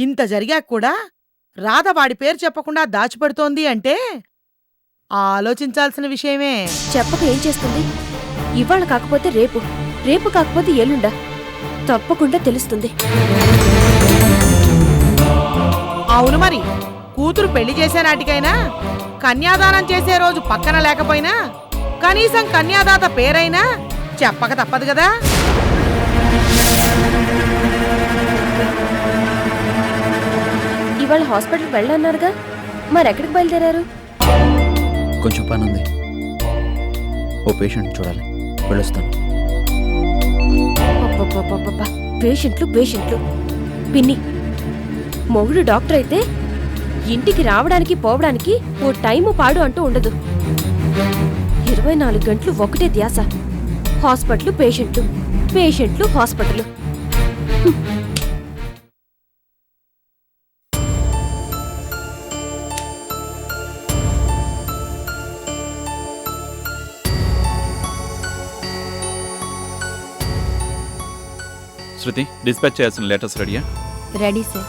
ఇంత జరిగాక కూడా రాధ వాడి పేరు చెప్పకుండా దాచిపెడుతోంది అంటే ఆలోచించాల్సిన విషయమే. చెప్పక ఏం చేస్తుంది? ఇవాళ కాకపోతే రేపు, రేపు కాకపోతే ఎల్లుండా తప్పకుండా తెలుస్తుంది. అవును మరి, కూతురు పెళ్లి చేసే నాటికైనా కన్యాదానం చేసే రోజు పక్కన లేకపోయినా కనీసం కన్యాదాత పేరైనా చెప్పక తప్పదు కదా. ఇవాళ హాస్పిటల్కి వెళ్ళన్నారుగా, మరెక్కడికి బయలుదేరారు? కొంచెం పని ఉంది, ఓ పేషెంట్ చూడాలి, వెళ్ళొస్తాను. పేషెంట్లు పేషెంట్లు. పిన్ని, మొగుడు డాక్టర్ అయితే ఇంటికి రావడానికి పోవడానికి ఓ టైము పాడు అంటూ ఉండదు. 24 గంటలు ఒకటే ధ్యాస. హాస్పిటల్ పేషెంట్లు, పేషెంట్లు హాస్పిటల్. శృతి, డిస్పాచ్ చేయాల్సిన లెటర్స్ రెడీయా? Ready sir.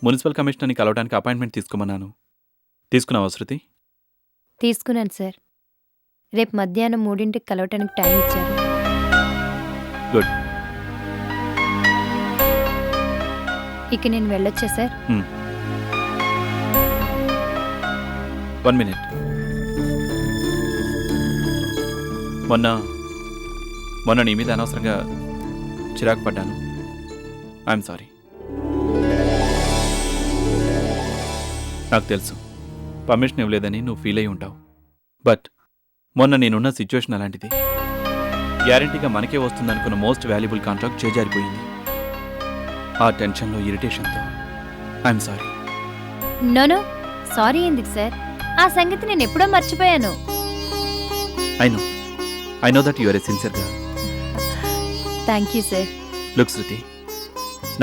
మున్సిపల్ కమిషనర్ని కలవడానికి అపాయింట్మెంట్ తీసుకోమన్నాను. తీసుకున్నావా శృతి? తీసుకున్నాను సార్. రేపు మధ్యాహ్నం 3ంటికి కలవటానికి టైం ఇచ్చారు. గుడ్. ఇక నేను వెళ్ళొచ్చా సార్? 1 minute. మొన్న నీ మీద అనవసరంగా చిరాకు పడ్డాను. I'm sorry. నాకు తెలుసు పర్మిషన్ ఇవ్వలేదని నువ్వు ఫీల్ అయి ఉంటావు. బట్ మొన్న నేనున్న సిచ్యువేషన్ అలాంటిది. గ్యారంటీగా మనకే వస్తుందనుకున్న మోస్ట్ వాల్యుబుల్ కాంట్రాక్ట్ చేజారిపోయింది. ఆ టెన్షన్లో, ఇరిటేషన్తో ఐఎమ్ సారీ. నో, సారీ ఎందుకు సార్? ఆ సంగతి నేను ఎప్పుడో మర్చిపోయాను. I know that you are a sincere girl. Thank you sir. Look Shruti,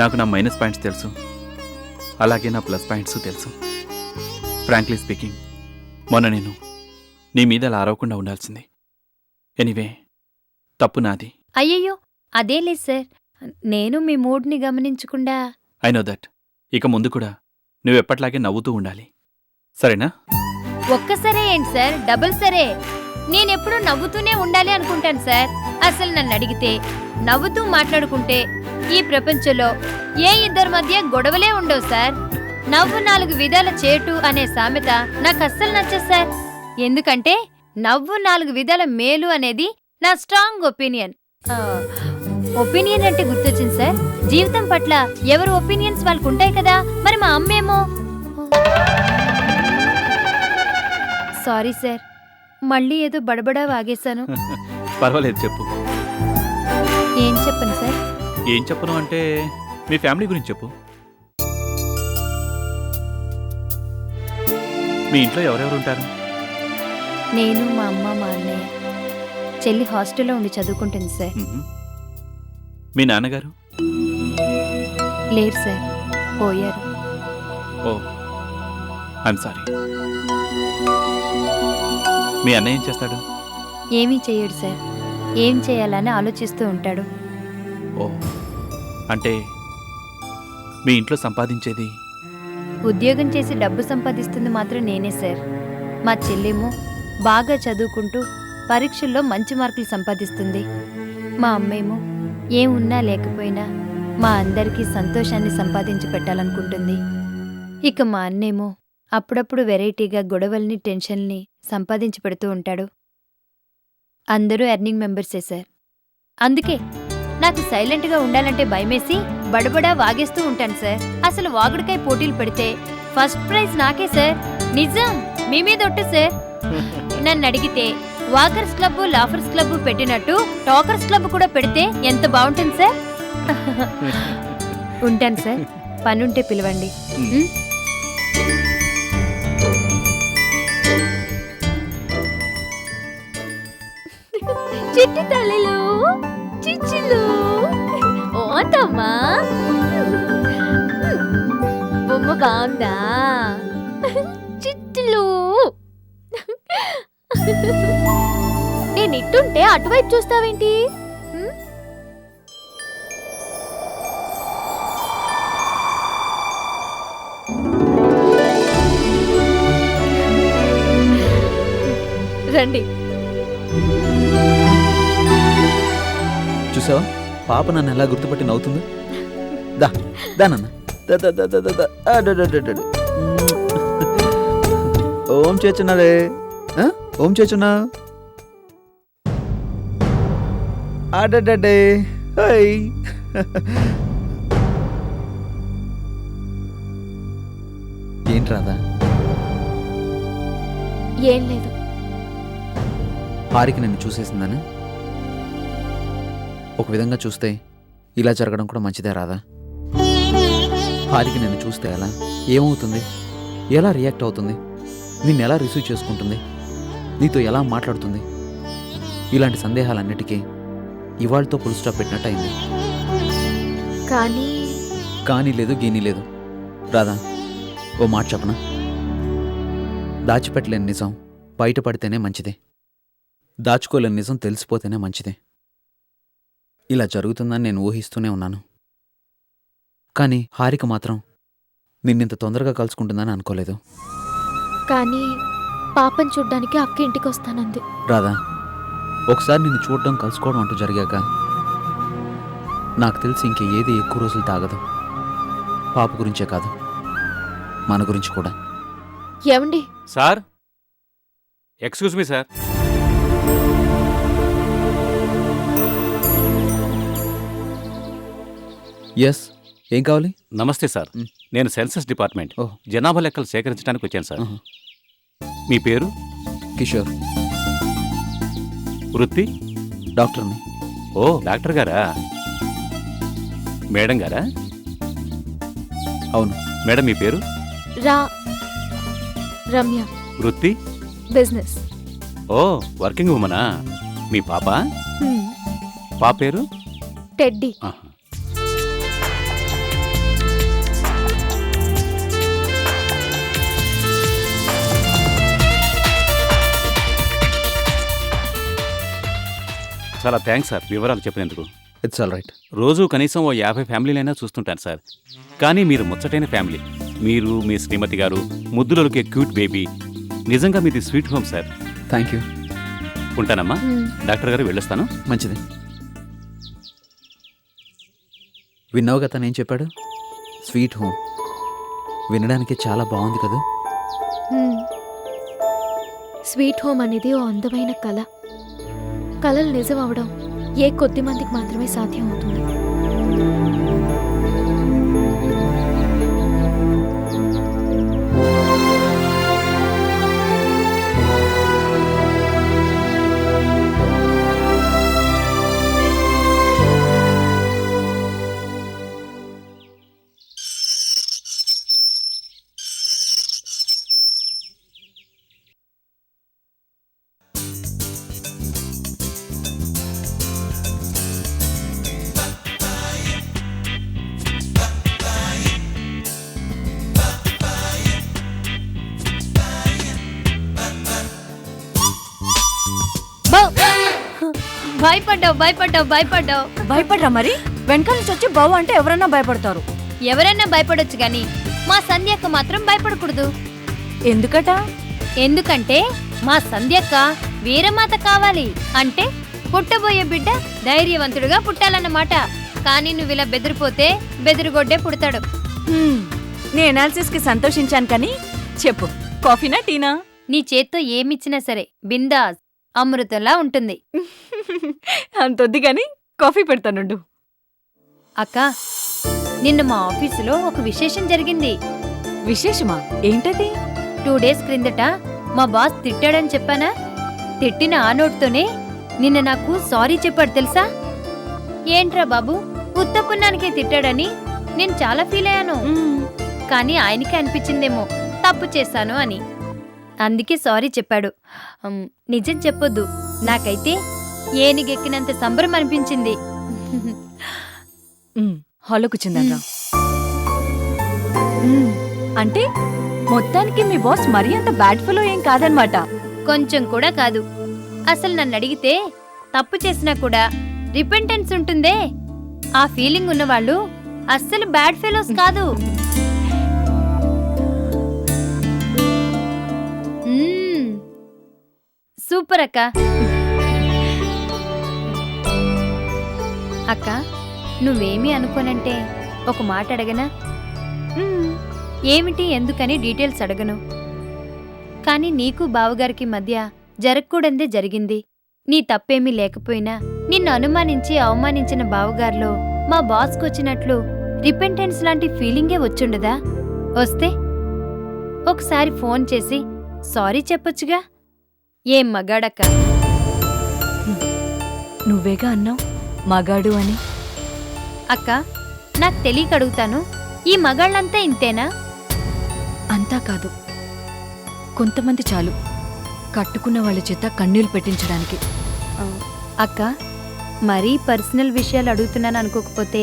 నాకు నా మైనస్ పాయింట్స్ తెలుసు, అలాగే నా ప్లస్ పాయింట్స్ తెలుసు. ఫ్రాంక్లీ స్పీకింగ్, మొన్న నేను నీ మీద అలా అరవకుండా ఉండాల్సింది. ఎనీవే, తప్పు నాది. అయ్యయ్యో, అదే లేదు సార్. నేను మీ మూడ్ని గమనించకుండా. I know that. ఇక ముందు కూడా నువ్వు ఎప్పట్లాగే నవ్వుతూ ఉండాలి, సరేనా? ఒక్కసరే ఏంటి సార్, డబుల్ సరే. నేనెప్పుడూ నవ్వుతూనే ఉండాలి అనుకుంటాను సార్. అసలు నన్ను అడిగితే నవ్వుతూ మాట్లాడుకుంటే ఈ ప్రపంచంలో ఏ ఇద్దరి మధ్య గొడవలే ఉండవు సార్. నవ్వు 4 విధాల చేటు అనే సామెత నాకు అస్సలు నచ్చదు సార్. ఎందుకంటే నవ్వు 4 విధాల మేలు అనేది నా స్ట్రాంగ్ ఒపీనియన్. ఒపీనియన్ అంటే గుర్తొచ్చింది సార్. జీవితం పట్ల ఎవరు ఒపీనియన్స్ వాళ్ళకు ఉంటాయి కదా. మరి మా అమ్మేమో. సారీ సార్, మళ్ళీ ఏదో బడబడా వాగేశాను. పర్వాలేదు, చెప్పు. ఏం చెప్పను సార్? ఏం చెప్పను అంటే మీ ఫ్యామిలీ గురించి చెప్పు. మీ ఇంట్లో ఎవరెవరు ఉంటారు? నేను, మా అమ్మ, మా అన్నయ్య. చెల్లి హాస్టల్లో ఉండి చదువుకుంటుంది సార్. మీ నాన్నగారు? లేరు సార్, పోయారు. ఓ, ఐఎమ్ సారీ. మీ అన్నయ్య ఏం చేస్తాడు? ఏమీ చెయ్యడు సార్. ఏం చేయాలని ఆలోచిస్తూ ఉంటాడు. ఓ, అంటే మీ ఇంట్లో సంపాదించేది? ఉద్యోగం చేసి డబ్బు సంపాదిస్తుంది మాత్రం నేనే సార్. మా చెల్లేమో బాగా చదువుకుంటూ పరీక్షల్లో మంచి మార్కులు సంపాదిస్తుంది. మా అమ్మేమో ఏమున్నా లేకపోయినా మా అందరికీ సంతోషాన్ని సంపాదించి పెట్టాలనుకుంటుంది. ఇక మా అన్నేమో అప్పుడప్పుడు వెరైటీగా గొడవల్ని, టెన్షన్ని సంపాదించి పెడుతూ ఉంటాడు. అందరూ ఎర్నింగ్ మెంబర్సే సార్. అందుకే నాకు సైలెంట్గా ఉండాలంటే భయమేసి బడబడా వాగేస్తూ ఉంటాను సార్. అసలు వాగుడికాయ పోటీలు పెడితే ఫస్ట్ ప్రైజ్ నాకే సార్. నిజం, మీ మీద ఒట్టు సార్. నన్ను అడిగితే వాకర్స్ క్లబ్, లాఫర్స్ క్లబ్ పెట్టినట్టు టాకర్స్ క్లబ్ కూడా పెడితే ఎంత బాగుంటుంది సార్. ఉంటాను సార్, పనుంటే పిలవండి. చిట్టి తల్లిలో చిచ్చులు ఓతమ్మా, బొమ్మ బాగుందా? చిట్టులు ఇటుంటే అటువైపు చూస్తావేంటి? హ్మ్? రండి. చూసావా పాప నన్ను ఎలా గుర్తుపట్టి నవ్వుతుందో. దా దా నాన్న దా దా దా దా దా దా. ఆ, డా, డా, డా, డా, డా. ఓం చేస్తున్నారే ఓం చేస్తున్నా ఆడే హై. ఏంటి రాదా? ఏం లేదు. హారికి నన్ను చూసేసిందని ఒక విధంగా చూస్తే ఇలా జరగడం కూడా మంచిదే రాదా? హారికి నన్ను చూస్తే ఎలా ఏమవుతుంది, ఎలా రియాక్ట్ అవుతుంది, నిన్ను ఎలా రిసీవ్ చేసుకుంటుంది, నీతో ఎలా మాట్లాడుతుంది, ఇలాంటి సందేహాలన్నిటికీ ఇవాళతో ఫుల్ స్టాప్ పెట్టినట్టు అయింది. కానీ లేదు గీనీ లేదు రాదా. ఓ మాట చెప్పనా, దాచిపెట్టలేని నిజం బయటపడితేనే మంచిది, దాచుకోలేని నిజం తెలిసిపోతేనే మంచిది. ఇలా జరుగుతుందని నేను ఊహిస్తూనే ఉన్నాను, కానీ హారిక మాత్రం నిన్నింత తొందరగా కలుసుకుంటుందని అనుకోలేదు. కానీ పాపని చూడ్డానికి అక్క ఇంటికి వస్తానంది. రాదా, ఒకసారి నిన్ను చూడడం కలుసుకోవడం అంటూ జరిగాక నాకు తెలిసి ఇంక ఏది ఎక్కువ రోజులు తాగదు. పాప గురించే కాదు, మన గురించి కూడా. ఏమండి? Sir, excuse me sir. Yes, ఏం కావాలి? నమస్తే సార్, నేను సెన్సస్ డిపార్ట్మెంట్ ఓహ్. జనాభా లెక్కలు సేకరించడానికి వచ్చాను సార్. ఆహా. మీ పేరు? కిషోర్, వృత్తి? డాక్టర్ని. ఓ, డాక్టర్ గారా? మేడం గారా? అవును. మేడం మీ పేరు? రమ్య. వృత్తి? బిజినెస్. ఓ, వర్కింగ్ ఉమనా? మీ పాప? పాప పేరు? టెడ్డీ. ఆహా. చాలా థ్యాంక్స్ సార్ వివరాలు చెప్పినందుకు. It's all right. రోజు కనీసం ఓ 50 ఫ్యామిలీలైనా చూస్తుంటాను సార్. కానీ మీరు ముచ్చటైన ఫ్యామిలీ. మీరు, మీ శ్రీమతి గారు, ముద్దులకే క్యూట్ బేబీ. నిజంగా మీది sweet home sir. Thank you. ఉంటానమ్మా. డాక్టర్ గారు వెళ్ళొస్తాను. మంచిది. విన్నావు కదా నేను చెప్పాడు, స్వీట్ హోమ్. వినడానికి చాలా బాగుంది కదా. స్వీట్ హోమ్ అనేది ఓ అందమైన కళ. కళలు నిజం అవడం ఏ కొద్ది మందికి మాత్రమే సాధ్యం అవుతుంది. భయపడ్డావు. భయపడ్రా మరి? వెనకాల నుంచి వచ్చి బావు అంటే ఎవరన్నా భయపడతారు. ఎవరన్నా భయపడొచ్చు గాని మా సంధ్యక్క మాత్రం భయపడకూడదు. ఎందుకట? ఎందుకంటే మా సంధ్యక్క వీరమాత కావాలి. అంటే పుట్టబోయే బిడ్డ ధైర్యవంతుడుగా పుట్టాలన్నమాట. కానీ నువ్వు ఇలా బెదిరిపోతే బెదిరిగొడ్డే పుడతాడు. నీ ఎనాలిసిస్ కి సంతోషించాను, కానీ చెప్పు, కాఫీనా టీనా? నీ చేత్తో ఏమిచ్చినా సరే బిందాస్ అమృతంలా ఉంటుంది. అంతొద్ది గాని కాఫీ పెడతానుండు. అక్క, నిన్న మా ఆఫీసులో ఒక విశేషం జరిగింది. విశేషమా? ఏంటది? 2 days క్రిందట మా బాస్ తిట్టాడని చెప్పానా? తిట్టిన ఆ నోట్తోనే నిన్న నాకు సారీ చెప్పాడు తెలుసా? ఏంట్రా బాబు, ఉత్తపున్నానికే తిట్టాడని నేను చాలా ఫీల్ అయ్యాను. కానీ ఆయనకే అనిపించిందేమో తప్పు చేశాను అని. అందుకే సారీ చెప్పాడు. నిజం చెప్పొద్దు, నాకైతే ఏనిగెక్కినంత సంబరం అనిపించింది. హాల్లో కూర్చుందా? అంటే మొత్తానికి మీ బాస్ మరీ అంత బ్యాడ్ ఫెలో ఏం కాదనమాట. కొంచెం కూడా కాదు. అసలు నన్ను అడిగితే తప్పు చేసినా కూడా రిపెంటెన్స్ ఉంటుందే, ఆ ఫీలింగ్ ఉన్నవాళ్ళు అస్సలు బ్యాడ్ ఫెలోస్ కాదు. సూపర్ అక్క. అక్క నువ్వేమీ అనుకోనంటే ఒక మాట అడగనా? ఏమిటి ఎందుకని డీటెయిల్స్ అడగను, కానీ నీకు బావగారికి మధ్య జరగకూడందే జరిగింది. నీ తప్పేమీ లేకపోయినా నిన్ను అనుమానించి అవమానించిన బావగారిలో మా బాస్కొచ్చినట్లు రిపెంటెన్స్ లాంటి ఫీలింగే వచ్చుండదా? వస్తే ఒకసారి ఫోన్ చేసి సారీ చెప్పొచ్చుగా. ఏం మగాడక్క? నువ్వేగా అన్నావు మగాడు అని. అక్క నాకు తెలియక అడుగుతాను, ఈ మగాళ్ళంతా ఇంతేనా? అంతా కాదు, కొంతమంది చాలు కట్టుకున్న వాళ్ళ చేత కన్నీళ్లు పెట్టించడానికి. అక్క మరీ పర్సనల్ విషయాలు అడుగుతున్నాను అనుకోకపోతే,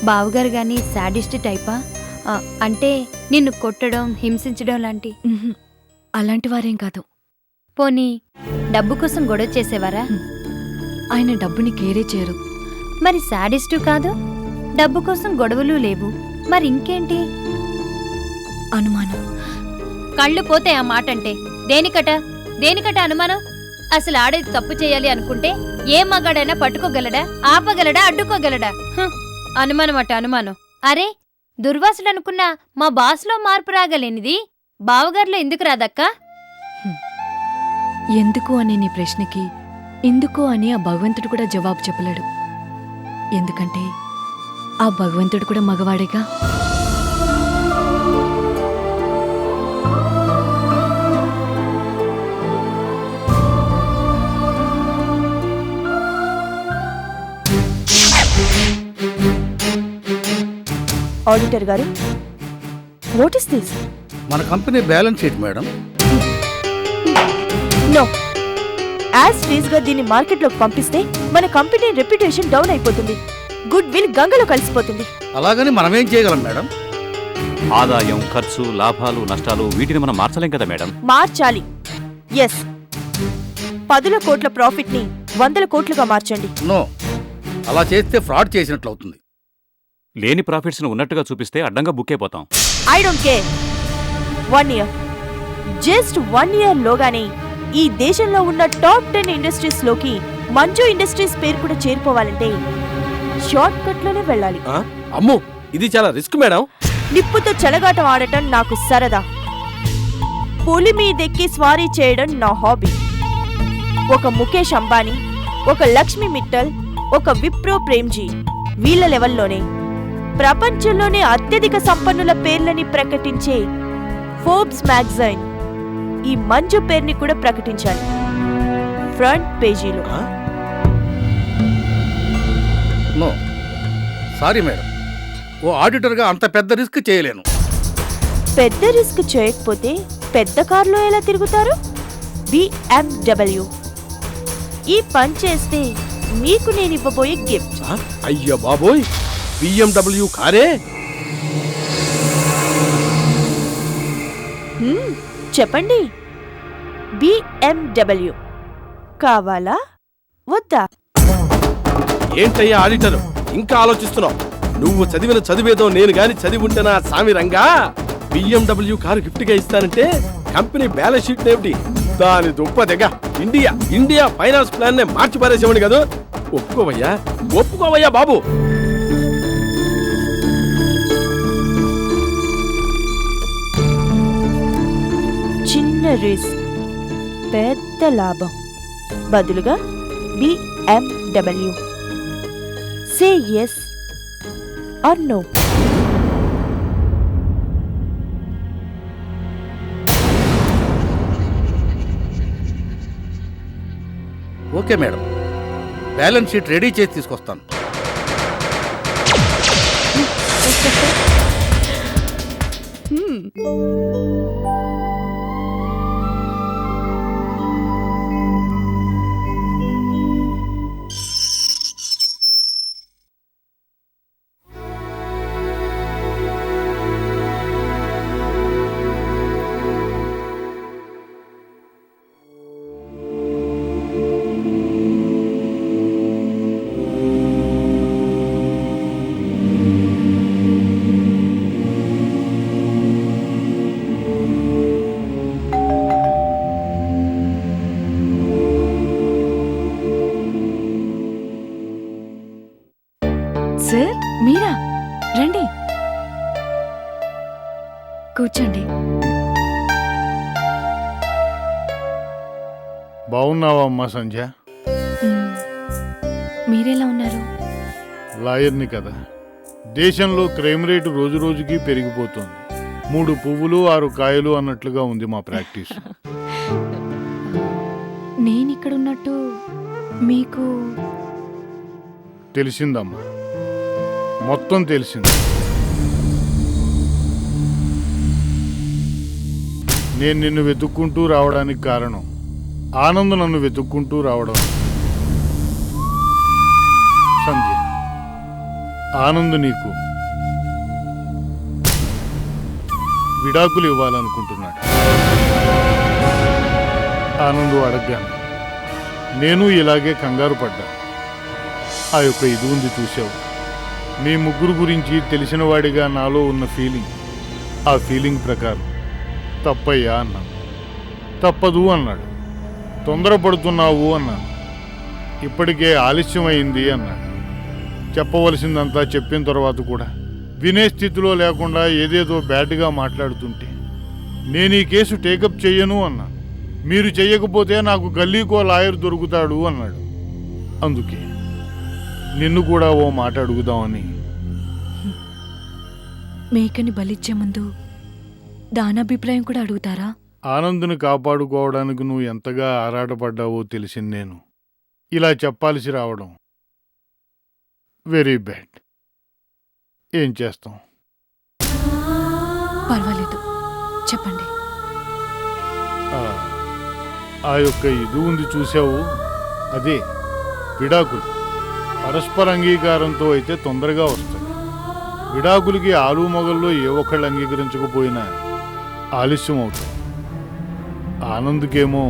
బావగారు గాని శాడిస్ట్ టైపా? అంటే నిన్ను కొట్టడం హింసించడం లాంటి? అలాంటి వారేం కాదు. పోనీ డబ్బు కోసం గొడవ చేసేవారా? ఆయన డబ్బుని కేరే చేయరు. మరి శాడిస్టు కాదు, డబ్బు కోసం గొడవలు లేవు, మరి ఇంకేంటి? అనుమానం. కళ్ళు పోతే ఆ మాట అంటే. దేనికట అనుమానం? అసలు ఆడేది తప్పు చేయాలి అనుకుంటే ఏ మగాడైనా పట్టుకోగలడా, ఆపగలడా, అడ్డుకోగలడా? అనుమానం అట అనుమానం. అరే దుర్వాసుడు అనుకున్న మా బాస్లో మార్పు రాగలేనిది బావగారిలో ఎందుకు రాదక్కా? ఎందుకు అనే నీ ప్రశ్నకి ఎందుకు అని ఆ భగవంతుడు కూడా జవాబు చెప్పలేడు. ఎందుకంటే ఆ భగవంతుడు కూడా మగవాడేగా. ఆడిటర్ గారు, వాట్ ఇస్ దిస్? మన company balance sheet madam. No, as is గా దీన్ని మార్కెట్లోకి పంపిస్తే మన కంపెనీ రెప్యుటేషన్ డౌన్ అయిపోతుంది, గుడ్ విల్ గంగలో కలిసిపోతుంది. అలాగని మనమేం చేయగలం మేడం? ఆదాయం, ఖర్చు, లాభాలు, నష్టాలు వీటిని మనం మార్చలేం కదా మేడం. మార్చాలి. ఎస్, 10 కోట్ల ప్రాఫిట్ ని 100 కోట్లుగా మార్చండి. నో, అలా చేస్తే ఫ్రాడ్ చేసినట్లు అవుతుంది. లేని ప్రాఫిట్స్ ను ఉన్నట్టుగా చూపిస్తే అడ్డంగా బుక్ అయిపోతాం. I don't care. 1 year, just 1 year లోగానే ఈ దేశంలో ఉన్న టాప్ 10 ఇండస్ట్రీస్ లోకి మంజు ఇండస్ట్రీస్ పేరు కూడా చేరిపోవాలంటే షార్ట్ కట్ లోనే వెళ్ళాలి. అమ్మో, ఇది చాలా రిస్క్ మేడం. నిప్పుతో చెలగాటం ఆడటం నాకు సరదా, పులి మీదెక్కి స్వారీ చేయడం నా హాబీ. ఒక ముఖేష్ అంబానీ, ఒక లక్ష్మీ మిట్టల్, ఒక విప్రో ప్రేమ్జీ, వీళ్ళ లెవెల్లోనే ప్రపంచంలోనే అత్యధిక సంపన్నుల పేర్లని ప్రకటించే ఫోర్బ్స్ మ్యాగజైన్ ఈ మంజు పేరుని కూడా ప్రకటించాలి ఫ్రంట్ పేజీలో. నో, సారీ మేడం, ఓ ఆడిటర్గా అంత పెద్ద రిస్క్ చేయలేను. పెద్ద రిస్క్ చేయకపోతే పెద్ద కారులో ఎలా తిరుగుతారు? BMW. ఈ పని చేస్తే మీకు నేను ఇవ్వబోయే గిఫ్ట్. అయ్యో బాబోయ్, BMW కారే? చెప్పండి, BMW కావాలా వద్దా? ఏంటయ్యా ఆడిటర్, ఇంకా ఆలోచిస్తున్నావు? నువ్వు చదివిన చదివేదో నేను గాని చదివి ఉంటేనా సామి రంగా? BMW కారు గిఫ్ట్ గా ఇస్తానంటే కంపెనీ బ్యాలెన్స్ షీట్ ఏమిటి దాని దుప్పదెగ ఇండియా ఫైనాన్స్ ప్లాన్ నే మార్చి పారేసేవాడి కదా. ఒప్పుకోవయ్యా బాబు. చిన్న రిస్క్ పెద్ద లాభం, బదులుగా BMW. Say yes or no. Okay madam, balance sheet ready చేసి తీసుకొస్తాను. కూర్చోండి. బాగున్నావా అమ్మా సంధ్య? మ్, మీరెలా ఉన్నారు? లాయర్ని కదా. దేశంలో క్రైమ్ రేటు రోజు రోజుకి పెరిగిపోతుంది. 3 పువ్వులు 6 కాయలు అన్నట్లుగా ఉంది మా ప్రాక్టీస్. నేనిక్కడున్నట్టు మీకు తెలిసిందమ్మా, మొత్తం తెలిసింది. నేను నిన్ను వెతుక్కుంటూ రావడానికి కారణం ఆనంద్ నన్ను వెతుక్కుంటూ రావడం. సంధ్య, ఆనంద్ నీకు విడాకులు ఇవ్వాలనుకుంటున్నాడు. ఆనంద్ అడగ్గాను. నేను ఇలాగే కంగారు పడ్డా. ఆ యొక్క ఇది ఉంది చూసావు. మీ ముగ్గురు గురించి తెలిసిన వాడిగా నాలో ఉన్న ఫీలింగ్, ఆ ఫీలింగ్ ప్రకారం తప్పయ్యా అన్నాను. తప్పదు అన్నాడు. తొందరపడుతున్నావు అన్నాను. ఇప్పటికే ఆలస్యమైంది అన్నాడు. చెప్పవలసిందంతా చెప్పిన తర్వాత కూడా వినే స్థితిలో లేకుండా ఏదేదో బ్యాడ్గా మాట్లాడుతుంటే నేను ఈ కేసు టేకప్ చెయ్యను అన్నాను. మీరు చెయ్యకపోతే నాకు గల్లీకో లాయర్ దొరుకుతాడు అన్నాడు. అందుకే నిన్ను కూడా ఓ మాట అడుగుదామని. మేకని బలిచ్చే ముందు దానాభిప్రాయం కూడా అడుగుతారా? ఆనంద్ని కాపాడుకోవడానికి నువ్వు ఎంతగా ఆరాటపడ్డావో తెలిసింది. నేను ఇలా చెప్పాల్సి రావడం వెరీ బ్యాడ్. ఏం చేస్తాం? పర్వాలేదు, చెప్పండి. ఆ యొక్క ఇది ఉంది చూసావు, అదే విడాకులు. పరస్పర అంగీకారంతో అయితే తొందరగా వస్తాయి. విడాకులకి ఆలు మొగల్లో ఏ ఒక్కళ్ళు అంగీకరించకపోయినా ఆలస్యం అవుతాయి. ఆనంద్కేమో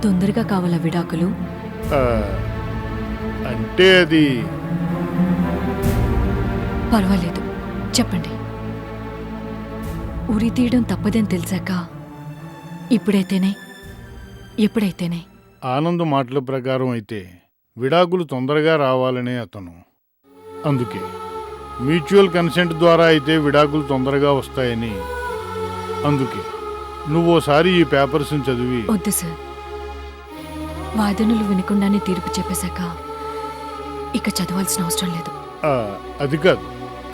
తొందరగా కావాలా విడాకులు? అంటే అది పర్వాలేదు, చెప్పండి. ఉరి తీయడం తప్పదని తెలిసాక ఇప్పుడైతేనే ఎప్పుడైతేనే. ఆనంద్ మాటల ప్రకారం అయితే విడాకులు తొందరగా రావాలనే అతను. అందుకే మ్యూచువల్ కన్సెంట్ ద్వారా అయితే విడాకులు తొందరగా వస్తాయని. అందుకే నువ్వోసారి ఈ పేపర్స్ని చదివి. వద్దు సార్, వాదనలు వినకుండానే తీర్పు చెప్పేశాక ఇక చదవాల్సిన అవసరం లేదు. అది కాదు,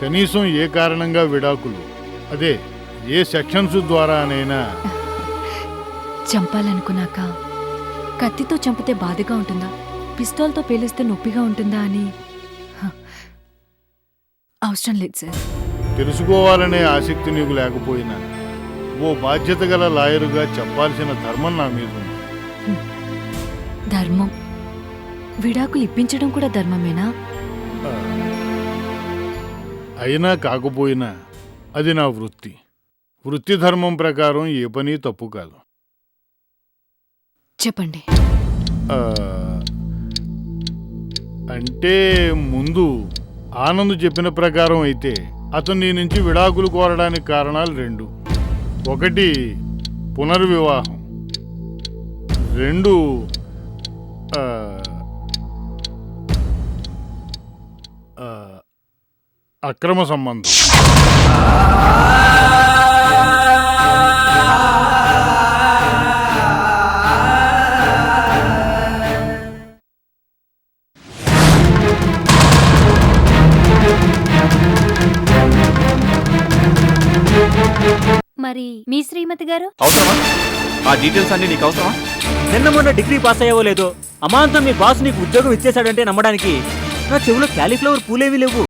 కనీసం ఏ కారణంగా విడాకులు, అదే ఏ సెక్షన్స్ ద్వారానైనా. చంపాలనుకున్నాక కత్తితో చంపితే బాధగా ఉంటుందా, పిస్తోల్తో పేలిస్తే నొప్పిగా ఉంటుందా అని అవసరం లేదు సార్. తెలుసుకోవాలనే ఆసక్తి నీకు లేకపోయినా ఓ బాధ్యత గల లాయరుగా చెప్పాల్సిన ధర్మం నా మీద ఉంది. ధర్మం? విడాకులు ఇప్పించడం కూడా ధర్మమేనా? అయినా కాకపోయినా అది నా వృత్తి. వృత్తి ధర్మం ప్రకారం ఏ పని తప్పు కాదు. చెప్పండి. అంటే ముందు ఆనంద్ చెప్పిన ప్రకారం అయితే అతను నీ నుంచి విడాకులు కోరడానికి కారణాలు 2. 1 పునర్వివాహం, 2 అక్రమ సంబంధం. మరి మీ శ్రీమతి గారు? అవసరమా? ఆ డీటెయిల్స్ అన్ని నీకు అవసరమా? నిన్న మొన్న డిగ్రీ పాస్ అయ్యావో లేదో అమాంతం మీ బాస్ నీకు ఉద్యోగం ఇచ్చేశాడంటే నమ్మడానికి నా చెవులో క్యాలీఫ్లవర్ పూలేవి లేవు.